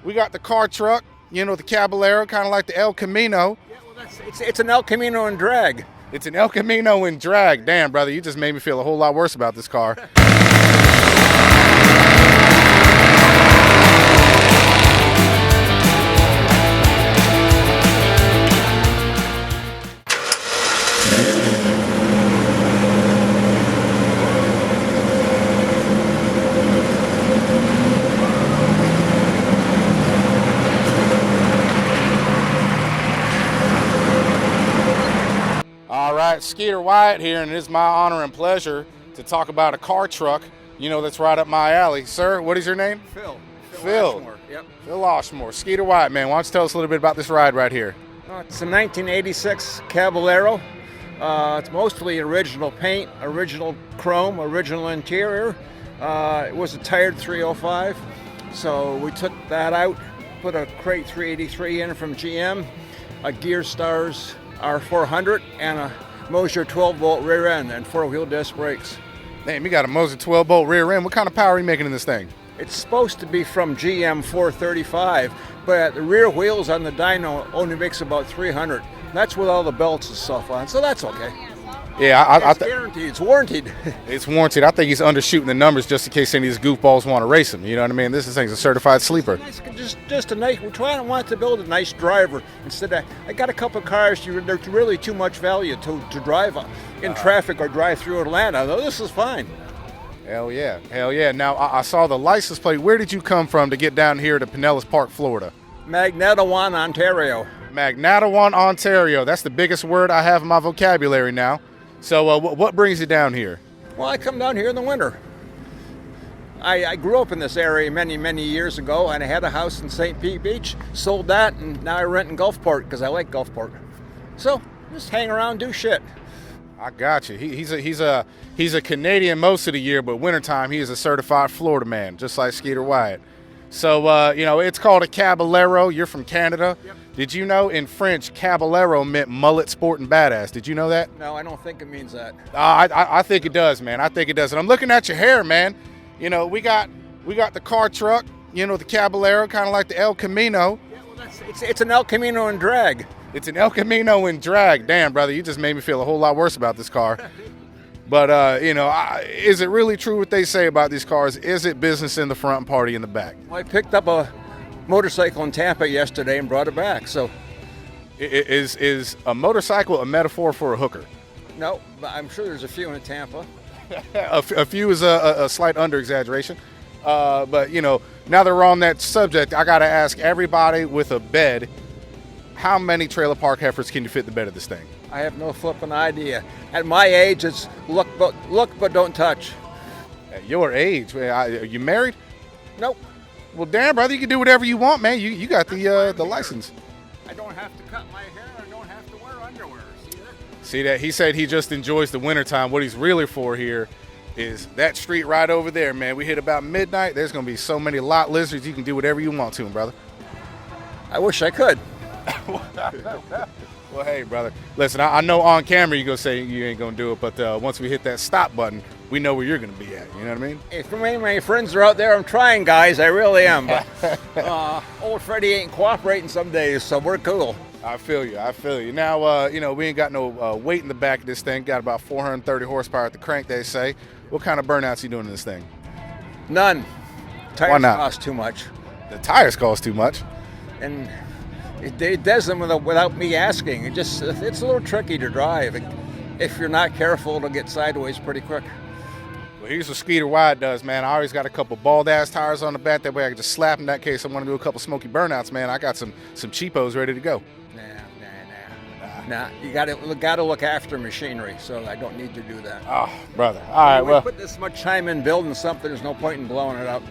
We got the car truck, the Caballero, kind of like the El Camino. Yeah, well, it's an El Camino in drag. It's an El Camino in drag. Damn, brother, you just made me feel a whole lot worse about this car. All right, Skeeter Wyatt here, and it is my honor and pleasure to talk about a car truck, that's right up my alley. Sir, what is your name? Phil. Phil. Yep. Phil Oshmore. Skeeter Wyatt, man, why don't you tell us a little bit about this ride right here? It's a 1986 Caballero. It's mostly original paint, original chrome, original interior. It was a tired 305, so we took that out, put a crate 383 in from GM, a Gear Stars R400, and a Moser 12-volt rear end and four-wheel disc brakes. Damn, you got a Moser 12-volt rear end. What kind of power are you making in this thing? It's supposed to be from GM 435, but the rear wheels on the dyno only makes about 300. That's with all the belts and stuff on, so that's okay. Yeah, It's guaranteed. It's warranted. It's warranted. I think he's undershooting the numbers just in case any of these goofballs want to race him. You know what I mean? This thing's a certified sleeper. Just a nice. We're trying to want to build a nice driver instead of. I got a couple of cars. They're really too much value to drive in traffic or drive through Atlanta. Though this is fine. Hell yeah. Now I saw the license plate. Where did you come from to get down here to Pinellas Park, Florida? Magnetawan, Ontario. Magnetawan, Ontario. That's the biggest word I have in my vocabulary now. So what brings you down here? Well, I come down here in the winter. I grew up in this area many years ago, and I had a house in St. Pete Beach, sold that, and now I rent in Gulfport because I like Gulfport. So just hang around, do shit. I got you. He's a Canadian most of the year, but wintertime he is a certified Florida man, just like Skeeter Wyatt. So it's called a Caballero. You're from Canada. Yep. Did you know in French Caballero meant mullet, sport, and badass? Did you know that? No, I don't think it means that. I think it does, man. I think it does. And I'm looking at your hair, man. We got the car truck, the Caballero, kind of like the El Camino. Yeah, well, it's an El Camino in drag. It's an El Camino in drag. Damn, brother, you just made me feel a whole lot worse about this car. But, is it really true what they say about these cars? Is it business in the front and party in the back? Well, I picked up a motorcycle in Tampa yesterday and brought it back, so. Is a motorcycle a metaphor for a hooker? No, but I'm sure there's a few in Tampa. A few is a slight under-exaggeration. But, now that we're on that subject, I got to ask everybody with a bed, how many trailer park heifers can you fit in the bed of this thing? I have no flipping idea. At my age, it's look but don't touch. At your age, are you married? Nope. Well, damn, brother, you can do whatever you want, man. You got the license. I don't have to cut my hair. I don't have to wear underwear. See that? He said he just enjoys the wintertime. What he's really for here is that street right over there, man. We hit about midnight. There's going to be so many lot lizards. You can do whatever you want to them, brother. I wish I could. Well, hey, brother. Listen, I know on camera you're going to say you ain't going to do it, but once we hit that stop button, we know where you're going to be at. You know what I mean? If any of my friends are out there, I'm trying, guys. I really am. But old Freddie ain't cooperating some days, so we're cool. I feel you. Now, we ain't got no weight in the back of this thing. Got about 430 horsepower at the crank, they say. What kind of burnouts you doing in this thing? None. Tires Why not? cost too much. The tires cost too much. And it does them without me asking. It's a little tricky to drive. If you're not careful, it'll get sideways pretty quick. Well, here's what Skeeter Wyatt does, man. I always got a couple bald-ass tires on the back. That way I can just slap in that case I want to do a couple smoky burnouts, man. I got some cheapos ready to go. Nah. You gotta look after machinery, so I don't need to do that. Oh, brother. All right, well. Put this much time in building something, there's no point in blowing it up.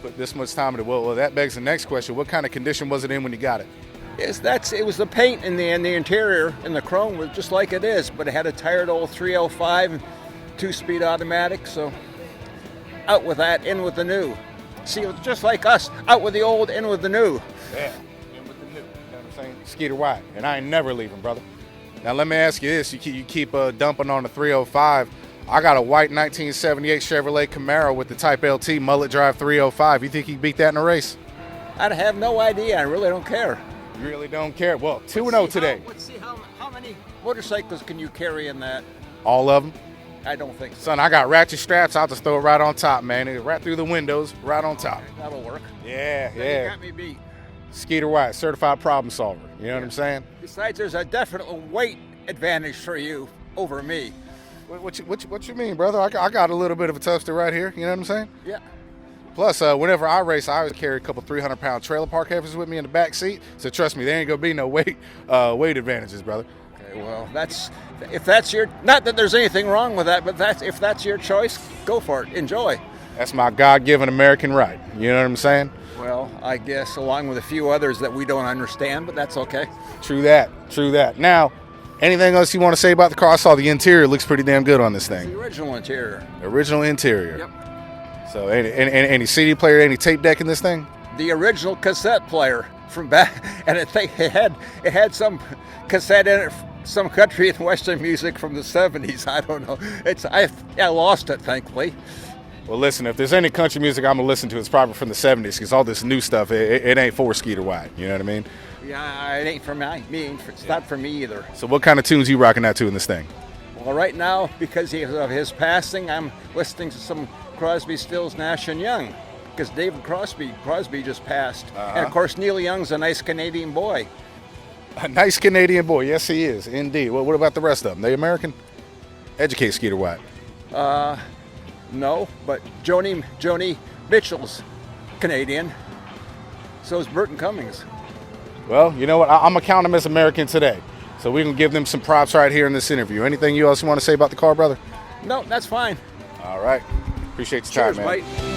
Put this much time into it. Well, that begs the next question. What kind of condition was it in when you got it? It was the paint in the interior, and the chrome was just like it is, but it had a tired old 305 and 2-speed automatic, so out with that, in with the new. See, just like us, out with the old, in with the new. Yeah, in with the new. You know what I'm saying? Skeeter Wyatt, and I ain't never leaving, brother. Now, let me ask you this. You keep dumping on the 305. I got a white 1978 Chevrolet Camaro with the Type LT mullet drive 305. You think you can beat that in a race? I have no idea. I really don't care. You really don't care. Well, 2-0 today. Let's see how many motorcycles can you carry in that? All of them. I don't think so. Son, I got ratchet straps. I'll just throw it right on top, man. It right through the windows, right on top. That'll work. Yeah, Then yeah. You got me beat. Skeeter White, certified problem solver. You know what I'm saying? Besides, there's a definite weight advantage for you over me. What you mean, brother? I got a little bit of a toaster right here. You know what I'm saying? Yeah. Plus, whenever I race, I always carry a couple 300-pound trailer park heifers with me in the back seat. So trust me, there ain't gonna be no weight advantages, brother. Okay. Well, if that's your, not that there's anything wrong with that, but if that's your choice, go for it. Enjoy. That's my God-given American right. You know what I'm saying? Well, I guess along with a few others that we don't understand, but that's okay. True that. True that. Now, anything else you want to say about the car? I saw the interior looks pretty damn good on this thing. The original interior. Original interior. Yep. So any CD player, any tape deck in this thing? The original cassette player from back, and it had some cassette in it, some country and western music from the 70s. I don't know. I lost it, thankfully. Well, listen, if there's any country music I'm gonna listen to, it's probably from the 70s, because all this new stuff, it ain't for Skeeter White. You know what I mean? Yeah, it ain't for me. It's not for me either. So what kind of tunes you rocking out to in this thing? Well, right now, because of his passing, I'm listening to some Crosby, Stills, Nash and Young, because David Crosby just passed, and of course Neil Young's a nice Canadian boy. A nice Canadian boy, yes he is, indeed. Well, what about the rest of them? They American? Educate Skeeter White. No, but Joni Mitchell's Canadian. So is Burton Cummings. Well, you know what? I'm gonna count them as American today. So we can give them some props right here in this interview. Anything else you want to say about the car, brother? No, that's fine. All right. Appreciate your Cheers, time, man. mate.